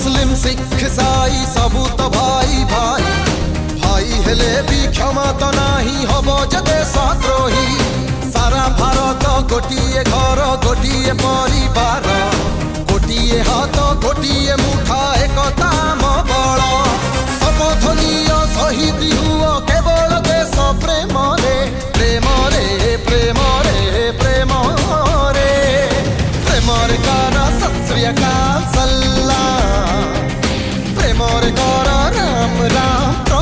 मुस्लिम सिख ईसाई सबू तो भाई भाई भाई हेले भी क्षमा तो नाही हबो जे देशद्रोही सारा भारत गोटिए घर गोटिए परिवार गोटिए हाथ गोटिए मुठा एकता बल शपथ नियो शहीद हुओ केवल देश प्रेम रे प्रेम रे प्रेम रे प्रेम रे प्रेम रे कर सत श्री अकाल सल्ला प्रेम रे कर राम राम।